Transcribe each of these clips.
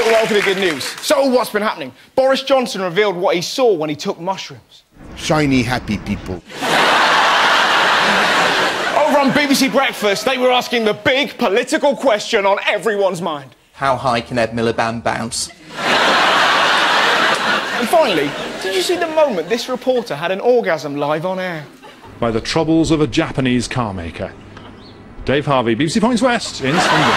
well to the good news. So, what's been happening? Boris Johnson revealed what he saw when he took mushrooms. Shiny, happy people. Over on BBC Breakfast, they were asking the big political question on everyone's mind. How high can Ed Miliband bounce? And finally, did you see the moment this reporter had an orgasm live on air? By the troubles of a Japanese car maker. Dave Harvey, BBC Points West in Swindon.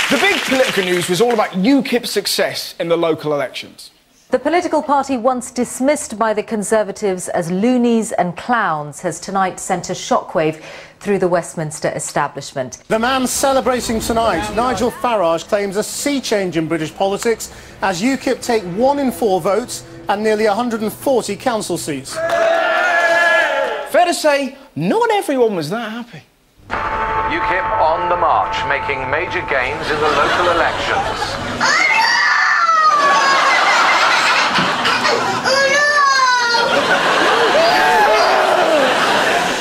The big political news was all about UKIP's success in the local elections. The political party once dismissed by the Conservatives as loonies and clowns has tonight sent a shockwave through the Westminster establishment. The man celebrating tonight, Nigel Farage, claims a sea change in British politics as UKIP take 1 in 4 votes and nearly 140 council seats. Fair to say, not everyone was that happy. UKIP on the march, making major gains in the local elections.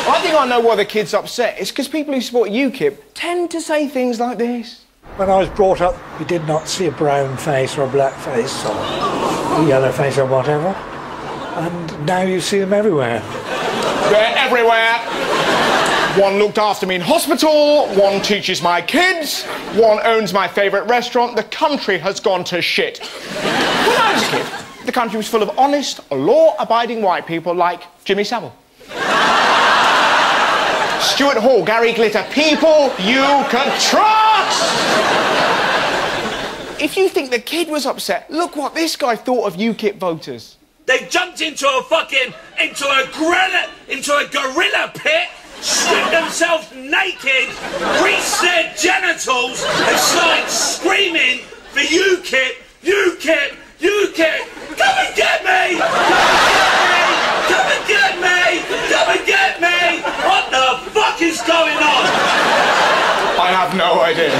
I think I know why the kid's upset. It's because people who support UKIP tend to say things like this. When I was brought up, you did not see a brown face or a black face or a yellow face or whatever. And now you see them everywhere. They're everywhere. One looked after me in hospital, one teaches my kids, one owns my favourite restaurant. The country has gone to shit. When I was a kid, the country was full of honest, law-abiding white people like Jimmy Savile. Stuart Hall, Gary Glitter, people you can trust! If you think the kid was upset, look what this guy thought of UKIP voters. They jumped into a gorilla pit, stripped themselves naked, greased their genitals, and started screaming for UKIP, UKIP, UKIP. Come and get me! Come and get me! Come and get me! What the fuck is going on? I have no idea.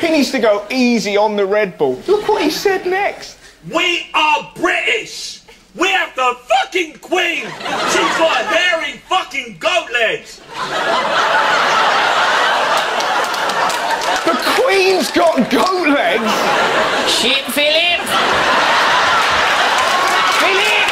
He needs to go easy on the Red Bull. Look what he said next. We are British! We have the fucking Queen! She's got hairy fucking goat legs! The Queen's got goat legs? Shit, Philip! Philip!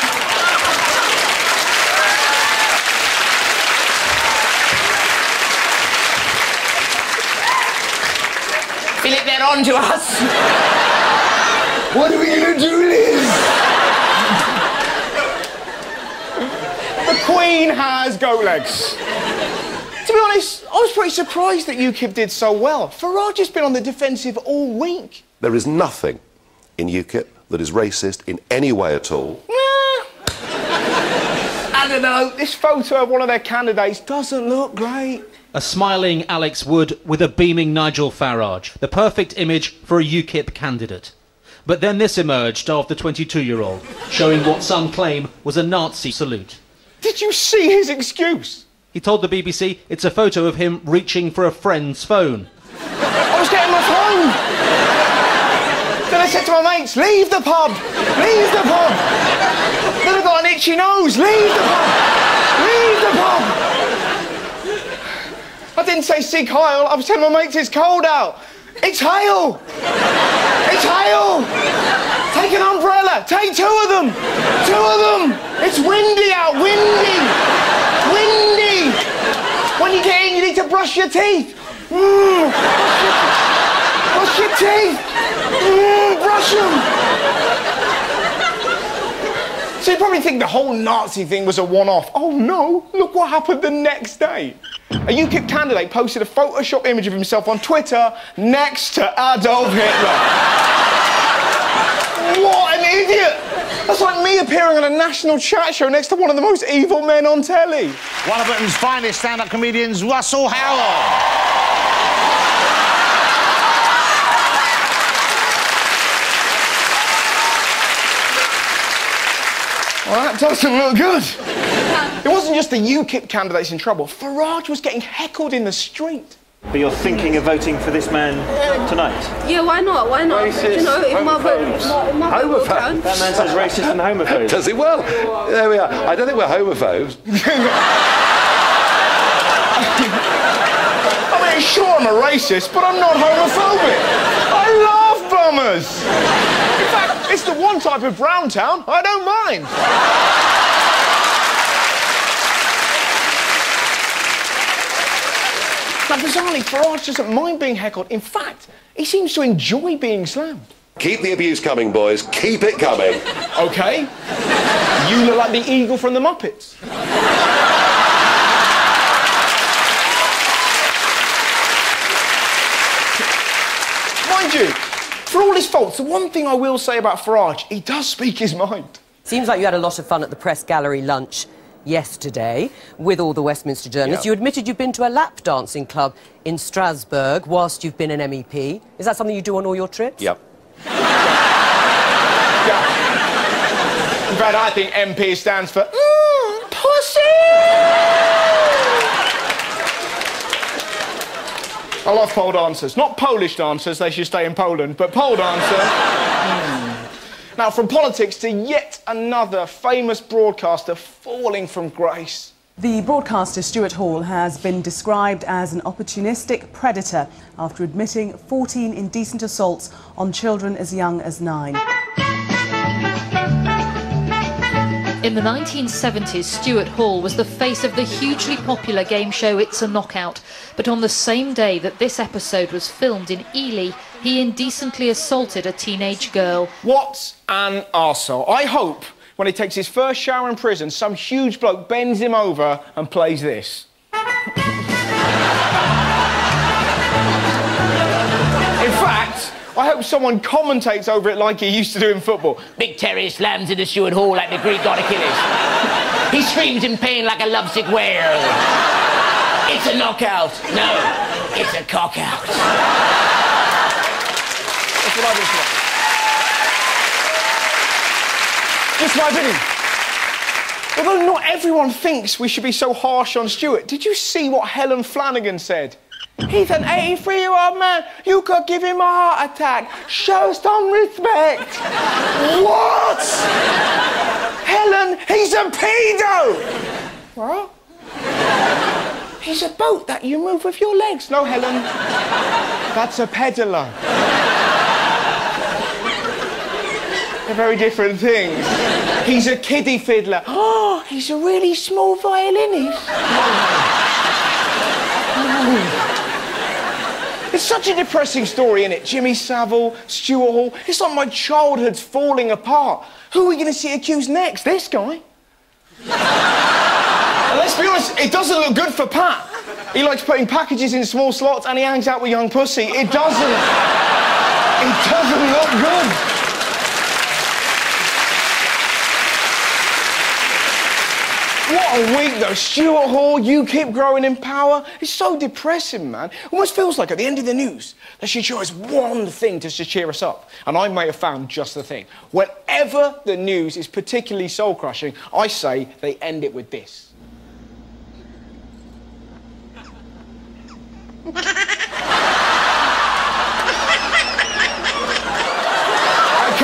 Philip, they're on to us! What are we gonna do, Liz? The Queen has goat legs. To be honest, I was pretty surprised that UKIP did so well. Farage has been on the defensive all week. There is nothing in UKIP that is racist in any way at all. I don't know, this photo of one of their candidates doesn't look great. A smiling Alex Wood with a beaming Nigel Farage. The perfect image for a UKIP candidate. But then this emerged after the 22-year-old, showing what some claim was a Nazi salute. Did you see his excuse? He told the BBC it's a photo of him reaching for a friend's phone. I was getting my phone! Then I said to my mates, leave the pub! Leave the pub! Then I got an itchy nose, leave the pub! Leave the pub! I didn't say Sieg Heil, I was telling my mates it's cold out. It's hail! It's hail! Take an umbrella! Take 2 of them! 2 of them! It's windy out! Windy! Windy! When you get in, you need to brush your teeth! Brush your teeth! Brush them! So you probably think the whole Nazi thing was a one-off. Oh no, look what happened the next day. A UKIP candidate posted a Photoshop image of himself on Twitter next to Adolf Hitler. What an idiot! That's like me appearing on a national chat show next to one of the most evil men on telly. One of Britain's finest stand-up comedians, Russell Howell. Well, that doesn't look good. It wasn't just the UKIP candidates in trouble. Farage was getting heckled in the street. But you're thinking of voting for this man tonight? Yeah, why not? Why not? Racist, you know, if my vote homophobes. counts. That man says racist and homophobe. Does it? Well, there we are. I don't think we're homophobes. Yeah, sure, I'm a racist, but I'm not homophobic. I love bummers. In fact, it's the one type of brown town I don't mind. Now, bizarrely, Farage doesn't mind being heckled. In fact, he seems to enjoy being slammed. Keep the abuse coming, boys. Keep it coming. OK. You look like the eagle from the Muppets. Mind you, for all his faults, the one thing I will say about Farage, he does speak his mind. Seems like you had a lot of fun at the press gallery lunch yesterday with all the Westminster journalists. You admitted you've been to a lap dancing club in Strasbourg whilst you've been an MEP. Is that something you do on all your trips? Yep. Yeah. In fact, I think MP stands for pussy! I love pole dancers. Not Polish dancers, they should stay in Poland, but pole dancer. Now, from politics to yet another famous broadcaster falling from grace. The broadcaster Stuart Hall has been described as an opportunistic predator after admitting 14 indecent assaults on children as young as 9. In the 1970s, Stuart Hall was the face of the hugely popular game show It's a Knockout. But on the same day that this episode was filmed in Ely, he indecently assaulted a teenage girl. What an arsehole. I hope when he takes his first shower in prison, some huge bloke bends him over and plays this. In fact, I hope someone commentates over it like he used to do in football. Big Terry slams into Stuart Hall like the Greek god Achilles. He screams in pain like a lovesick whale. It's a knockout. No, it's a cock-out. That's what I was like. Just my opinion. Although not everyone thinks we should be so harsh on Stuart, did you see what Helen Flanagan said? He's an 83-year-old man. You could give him a heart attack. Show some respect. What? Helen, he's a pedo. What? He's a boat that you move with your legs. No, Helen. That's a peddler. They're very different things. He's a kiddie fiddler. Oh, he's a really small violinist. No. It's such a depressing story, isn't it? Jimmy Savile, Stuart Hall. It's like my childhood's falling apart. Who are we going to see accused next? This guy. And let's be honest, it doesn't look good for Pat. He likes putting packages in small slots and he hangs out with young pussy. It doesn't look good. What a week, though. Stuart Hall, UKIP growing in power. It's so depressing, man. It almost feels like at the end of the news, they should show us one thing to cheer us up. And I may have found just the thing. Whenever the news is particularly soul-crushing, I say they end it with this. Come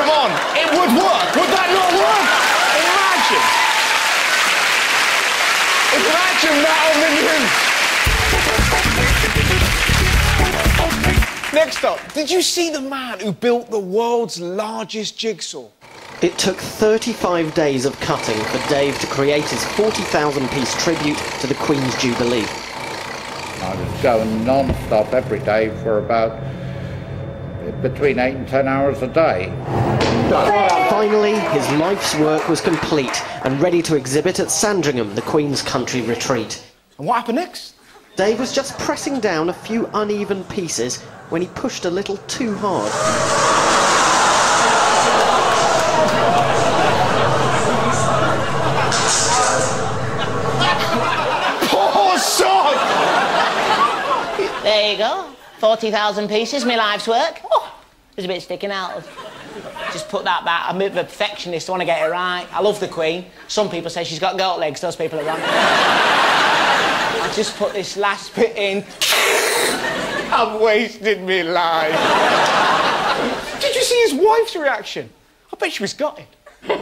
on, it would work. Would that not work? Imagine that on the news. Next up, did you see the man who built the world's largest jigsaw? It took 35 days of cutting for Dave to create his 40,000-piece tribute to the Queen's Jubilee. I was going non-stop every day for about between 8 and 10 hours a day. Finally, his life's work was complete and ready to exhibit at Sandringham, the Queen's country retreat. And what happened next? Dave was just pressing down a few uneven pieces when he pushed a little too hard. Poor sod! There you go. 40,000 pieces, my life's work. Oh, there's a bit sticking out. Just put that back. I'm a bit of a perfectionist. I want to get it right. I love the Queen. Some people say she's got goat legs. Those people are wrong. I just put this last bit in. I've wasted me life. Did you see his wife's reaction? I bet she was gutted. It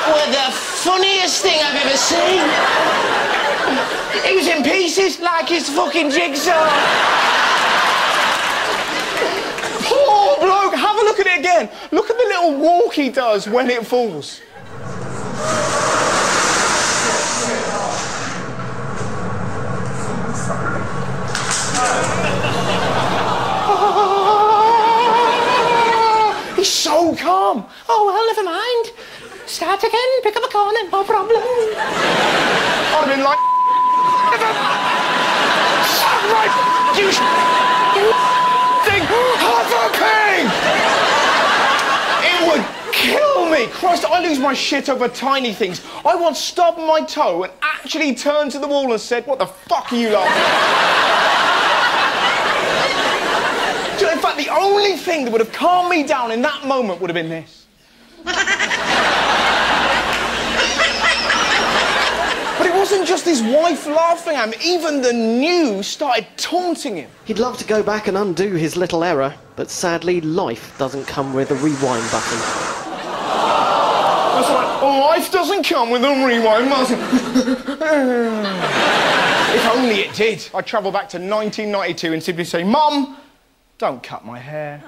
was the funniest thing I've ever seen. He was in pieces like his fucking jigsaw. Poor bloke. Have a look at it again. Look at the little walk he does when it falls. He's so calm. Oh, well, never mind. Start again, pick up a corner, no problem. I'd have been like... Shut right, you thing, half a pig! It would kill me. Christ, I lose my shit over tiny things. I once stubbed my toe and actually turned to the wall and said, what the fuck are you laughing at? In fact, the only thing that would have calmed me down in that moment would have been this. But it wasn't just his wife laughing at him, even the news started taunting him. He'd love to go back and undo his little error, but sadly life doesn't come with a rewind button. That's right, life doesn't come with a rewind button. If only it did. I'd travel back to 1992 and simply say, Mum, don't cut my hair.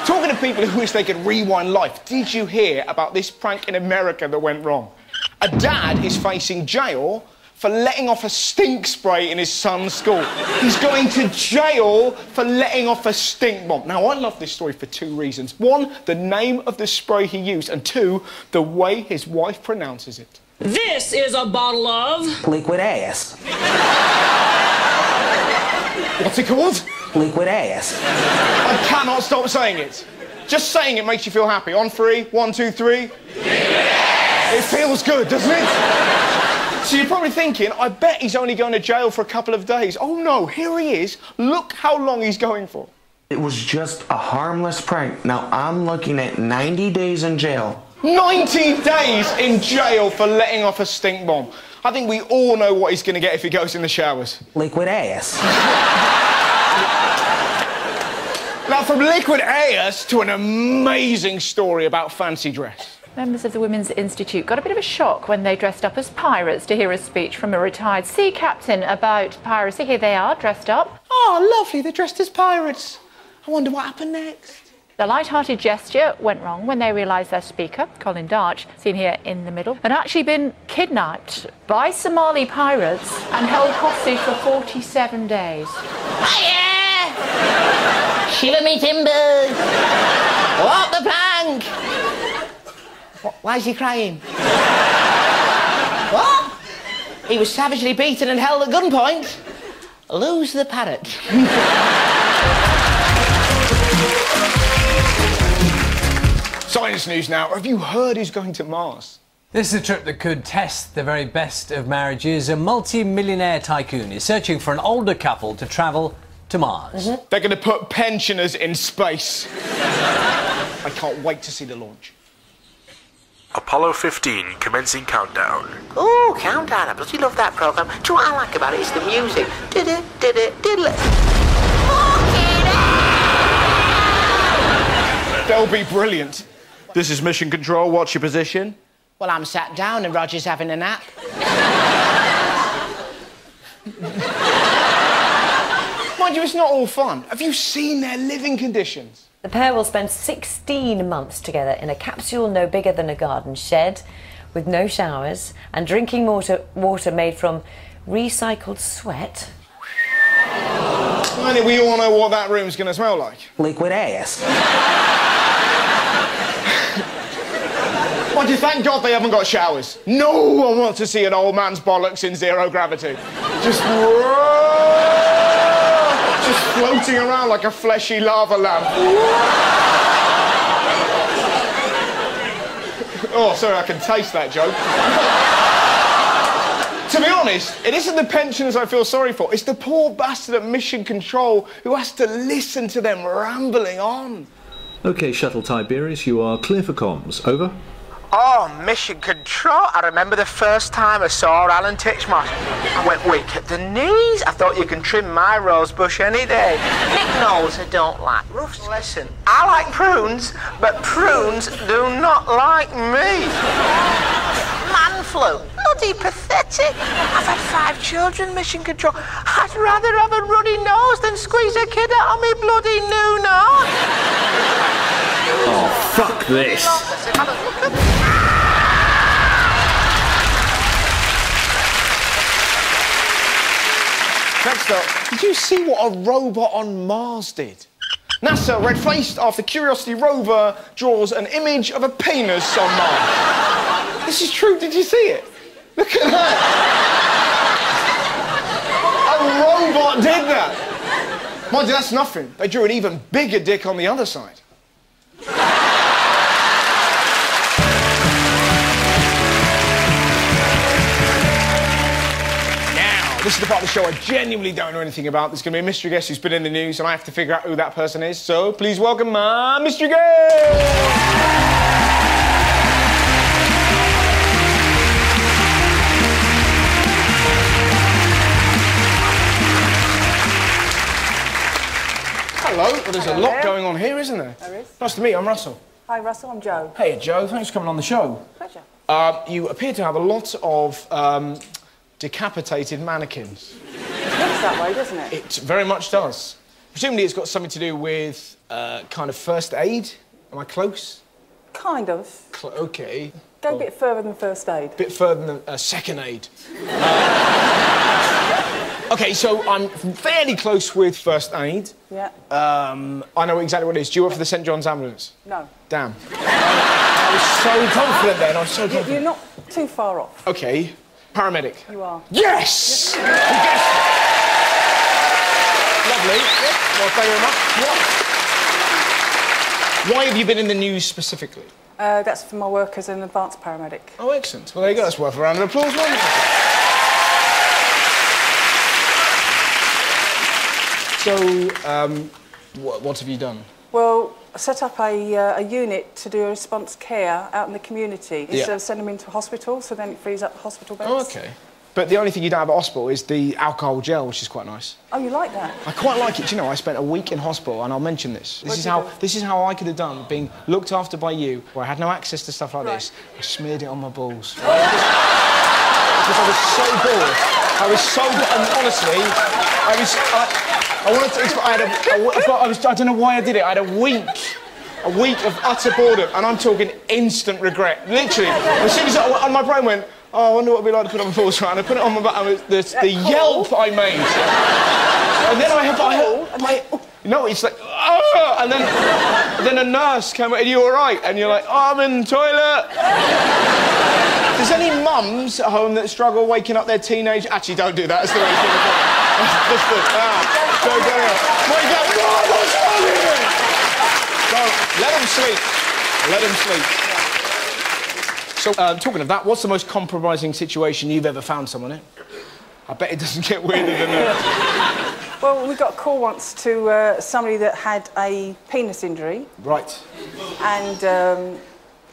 Talking to people who wish they could rewind life, did you hear about this prank in America that went wrong? A dad is facing jail for letting off a stink spray in his son's school. He's going to jail for letting off a stink bomb. Now, I love this story for two reasons. One, the name of the spray he used, and two, the way his wife pronounces it. This is a bottle of... liquid ass. What's it called? Liquid ass. I cannot stop saying it. Just saying it makes you feel happy. On three, 1, 2, 3. Yes. It feels good, doesn't it? So you're probably thinking, I bet he's only going to jail for a couple of days. Oh no, here he is. Look how long he's going for. It was just a harmless prank. Now I'm looking at 90 days in jail. 90 days in jail for letting off a stink bomb. I think we all know what he's going to get if he goes in the showers. Liquid ass. Now, from liquid ass to an amazing story about fancy dress. Members of the Women's Institute got a bit of a shock when they dressed up as pirates to hear a speech from a retired sea captain about piracy. Here they are, dressed up. Oh, lovely, they're dressed as pirates. I wonder what happened next. The light-hearted gesture went wrong when they realised their speaker, Colin Darch, seen here in the middle, had actually been kidnapped by Somali pirates and held hostage for 47 days. Hiya! Shiver me timbers! Walk the plank! Why is he crying? What? He was savagely beaten and held at gunpoint. Lose the parrot. Science news now. Have you heard who's going to Mars? This is a trip that could test the very best of marriages. A multi-millionaire tycoon is searching for an older couple to travel to Mars. They're going to put pensioners in space. I can't wait to see the launch. Apollo 15 commencing countdown. Ooh, countdown. I bloody love that programme. Do you know what I like about it? It's the music. Did it. They'll be brilliant. This is Mission Control. What's your position? Well, I'm sat down and Roger's having a nap. Mind you, it's not all fun. Have you seen their living conditions? The pair will spend 16 months together in a capsule no bigger than a garden shed, with no showers, and drinking water made from recycled sweat. I think we all know what that room's going to smell like. Liquid ass. Mind you, thank God they haven't got showers. No one wants to see an old man's bollocks in zero gravity. Just floating around like a fleshy lava lamp. Oh, sorry, I can taste that joke. To be honest, it isn't the pensioners I feel sorry for. It's the poor bastard at Mission Control who has to listen to them rambling on. OK, Shuttle Tiberius, you are clear for comms. Over. Oh, Mission Control. I remember the first time I saw Alan Titchmarsh. I went weak at the knees. I thought you can trim my rose bush any day. Nick knows I don't like roughs. Listen, I like prunes, but prunes do not like me. flu. Bloody pathetic. I've had 5 children, Mission Control. I'd rather have a runny nose than squeeze a kid out of me bloody nooner. Oh, fuck this. Next up, did you see what a robot on Mars did? NASA, red-faced after Curiosity rover draws an image of a penis on Mars. This is true, did you see it? Look at that. A robot did that. Mind you, that's nothing. They drew an even bigger dick on the other side. This is the part of the show I genuinely don't know anything about. There's going to be a mystery guest who's been in the news, and I have to figure out who that person is. So please welcome my mystery guest! Hello. Well, there's a lot going on here, isn't there? There is. Nice to meet you. I'm Russell. Hi, Russell. I'm Joe. Hey, Joe. Thanks for coming on the show. Pleasure. You appear to have a lot of decapitated mannequins. It looks that way, doesn't it? It very much does. Presumably it's got something to do with kind of first aid. Am I close? Kind of. OK. Go a bit further than first aid. A bit further than second aid. OK, so I'm fairly close with first aid. Yeah. I know exactly what it is. Do you work for the St John's Ambulance? No. Damn. I was so confident then. I was so confident. You're not too far off. OK. Paramedic. You are. Yes! You guessed it. Lovely. Well, thank you very much. Why have you been in the news specifically? That's for my work as an advanced paramedic. Oh, excellent. Well, there you go. That's worth a round of applause. Wonderful. So, what have you done? Well, I set up a unit to do response care out in the community instead of sending them into hospital, so then it frees up the hospital beds. Oh, OK. But the only thing you don't have at hospital is the alcohol gel, which is quite nice. Oh, you like that? I quite like it. Do you know, I spent a week in hospital, and I'll mention this. This is how I could have done, being looked after by you, where I had no access to stuff like this. I smeared it on my balls. Because I was so bored. I was so bored, and honestly, I wanted to explain. I don't know why I did it. I had a week of utter boredom, and I'm talking instant regret. Literally, as soon as my brain went, oh, I wonder what it'd be like to put on my balls right, and I put it on my butt, and the yelp I made. And then no, it's like, oh, and then a nurse came, are you all right? And you're like, oh, I'm in the toilet. There's any mums at home that struggle waking up their teenage... Actually, don't do that. That's the way to do it. Let them sleep. So, talking of that, what's the most compromising situation you've ever found someone in? I bet it doesn't get weirder than that. Well, we got a call once to somebody that had a penis injury. Right. And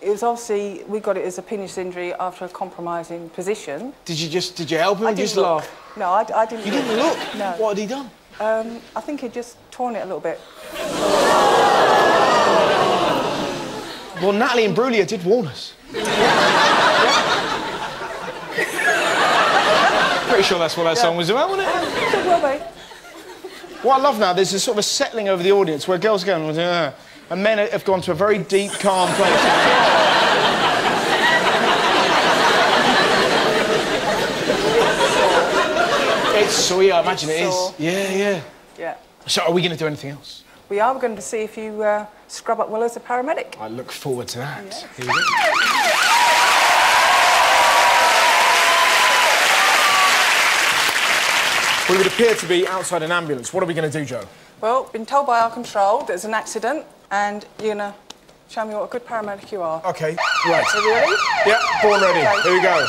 it was obviously, we got it as a penis injury after a compromising position. Did you help him or just laugh? No, I didn't. You didn't look? No. What had he done? I think he'd just torn it a little bit. Well, Natalie Imbruglia did warn us. Pretty sure that's what that song was about, wasn't it? Could well be. What I love now, there's a sort of a settling over the audience where girls are going, and men have gone to a very deep, calm place. It's sweet, I imagine it is. Yeah. So are we going to do anything else? We are going to see if you scrub up well as a paramedic. I look forward to that. Yeah. Here we go. We would appear to be outside an ambulance. What are we going to do, Joe? Well, been told by our control there's an accident, and you're going to show me what a good paramedic you are. OK, right. Are you ready? Yep, born ready. Okay. Here we go.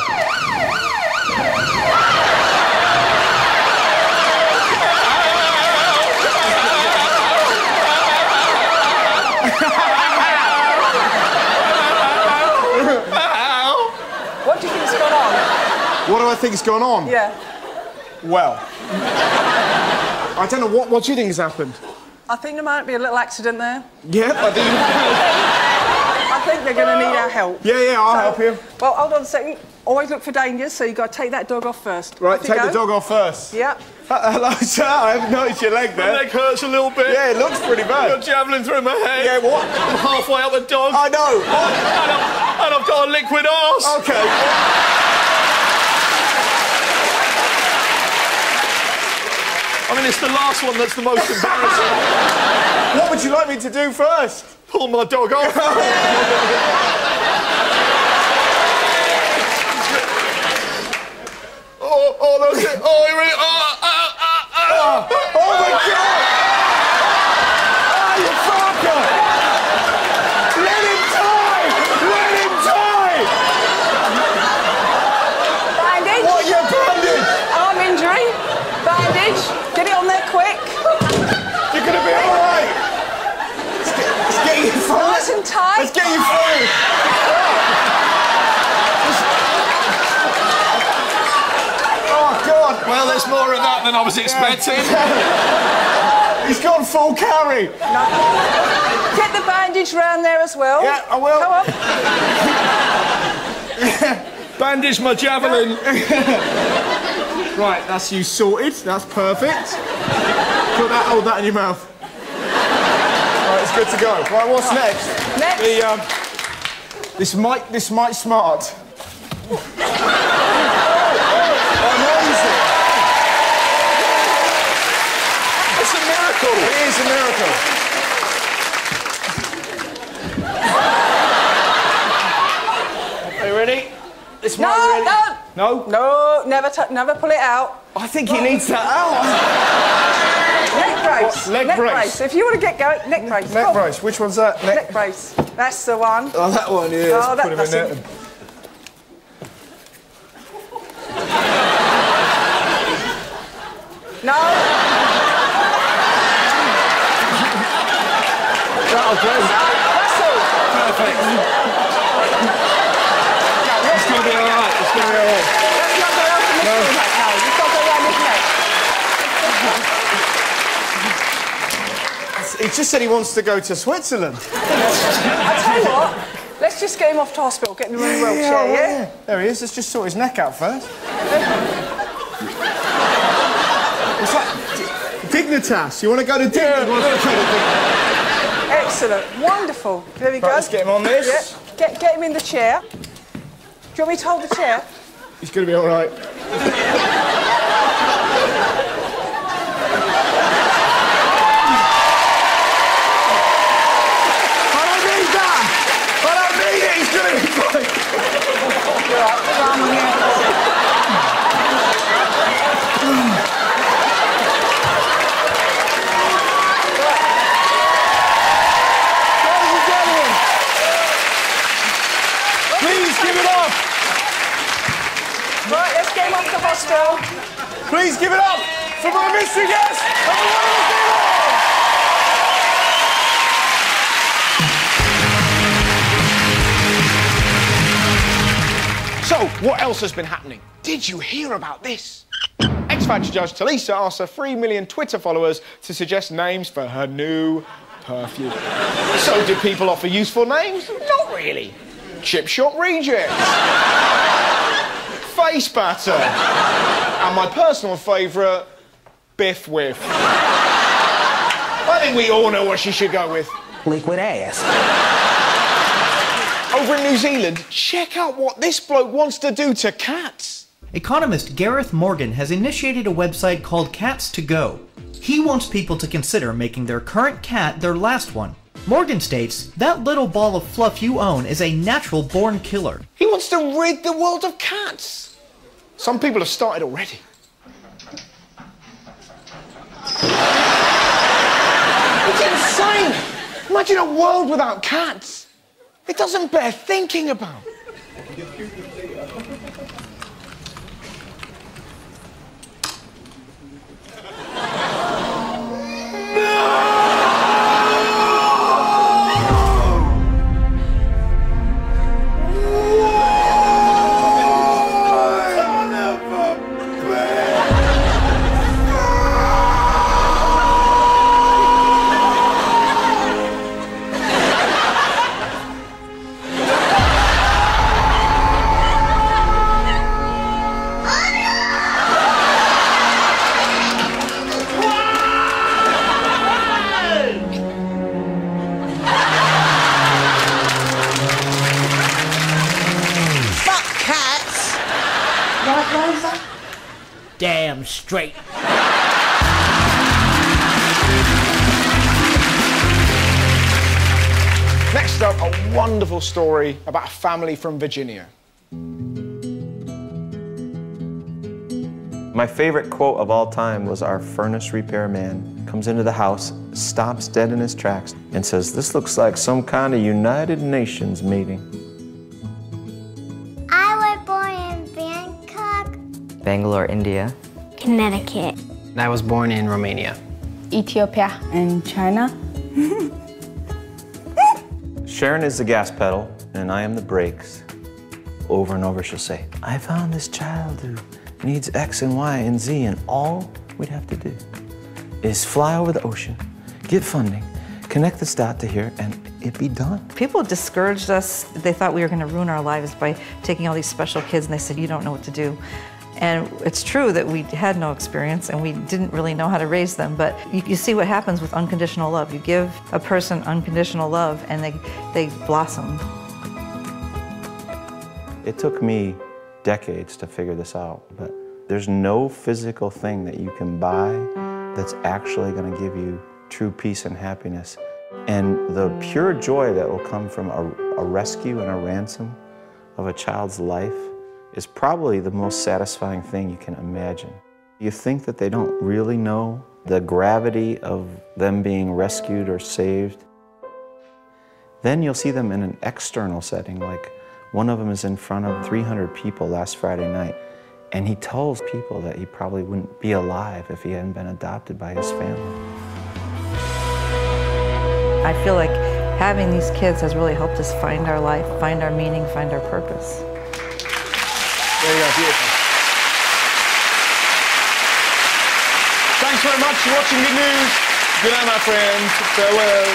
What do you think's going on? What do I think's going on? Yeah. Well, I don't know. What do you think has happened? I think there might be a little accident there. Yep, I think. I think think they're going to need our help. Yeah, I'll help you. Well, hold on a second. Always look for dangers, so you've got to take that dog off first. Right, take the dog off first. Yep. Hello, sir. I haven't noticed your leg there. My leg hurts a little bit. Yeah, it looks pretty bad. Got javelin through my head. Yeah, what? I'm halfway up the dog. I know. And I've got a liquid arse. Okay. I mean, it's the last one that's the most embarrassing. What would you like me to do first? Pull my dog off. Oh, that's it. Oh, he really... Oh my God! Ah, you fucker! Let him die! Let him die! Bandage. What, your bandage? Arm injury. Bandage. Get it on there quick. You're gonna be all right. Let's get you through. Nice and tight. Let's get you through. Well, there's more of that than I was expecting. He's gone full carry. No. Get the bandage round there as well. Yeah, I will. Come on. Bandage my javelin. Right, that's you sorted. That's perfect. Hold that in your mouth. Right, it's good to go. Right, what's next? Next. This might smart. It's a miracle. It is a miracle. Are you ready? This might really... No, never pull it out. I think he needs that out. Neck brace. Leg brace. If you want to get going, neck brace. Neck brace. Which one's that? Neck brace. That's the one. Oh, that one, yeah. Oh, Put him in there. No. That'll do. That's all. Perfect. It's going to be all right. It's going to be all right. Let's not go around the mystery neck. No, you've got to go around his neck. He just said he wants to go to Switzerland. I tell you what, let's just get him off to hospital, get him in a wheelchair, yeah? There he is. Let's just sort his neck out first. What's that? Dignitas. You want to go to Dignitas? Excellent. Wonderful. There we go. Let's get him on this. Yeah. Get him in the chair. Do you want me to hold the chair? He's going to be all right. Please give it up for my mystery guest of the So, what else has been happening? Did you hear about this? X Factor judge Talisa asked her 3 million Twitter followers to suggest names for her new perfume. So, did people offer useful names? Not really. Chip Shop Reject. Face Batter. And my personal favourite, Biff Whiff. I think we all know what she should go with. Liquid ass. Over in New Zealand, check out what this bloke wants to do to cats. Economist Gareth Morgan has initiated a website called Cats to Go. He wants people to consider making their current cat their last one. Morgan states, that little ball of fluff you own is a natural-born killer. He wants to rid the world of cats. Some people have started already. It's insane! Imagine a world without cats. It doesn't bear thinking about. damn straight. Next up, a wonderful story about a family from Virginia. My favorite quote of all time was our furnace repairman comes into the house, stops dead in his tracks, and says, "This looks like some kind of United Nations meeting." I was born in Bangkok, Bangalore, India. Connecticut. I was born in Romania. Ethiopia. And China. Sharon is the gas pedal, and I am the brakes. Over and over she'll say, "I found this child who needs X and Y and Z, and all we'd have to do is fly over the ocean, get funding, connect this dot to here, and it'd be done." People discouraged us. They thought we were going to ruin our lives by taking all these special kids, and they said, "You don't know what to do." And it's true that we had no experience and we didn't really know how to raise them, but you see what happens with unconditional love. You give a person unconditional love and they blossom. It took me decades to figure this out, but there's no physical thing that you can buy that's actually going to give you true peace and happiness. And the pure joy that will come from a rescue and a ransom of a child's life is probably the most satisfying thing you can imagine. You think that they don't really know the gravity of them being rescued or saved. Then you'll see them in an external setting, like one of them is in front of 300 people last Friday night, and he tells people that he probably wouldn't be alive if he hadn't been adopted by his family. I feel like having these kids has really helped us find our life, find our meaning, find our purpose. There you go, beautiful. Thanks very much for watching Good News. Good night, my friends. Farewell.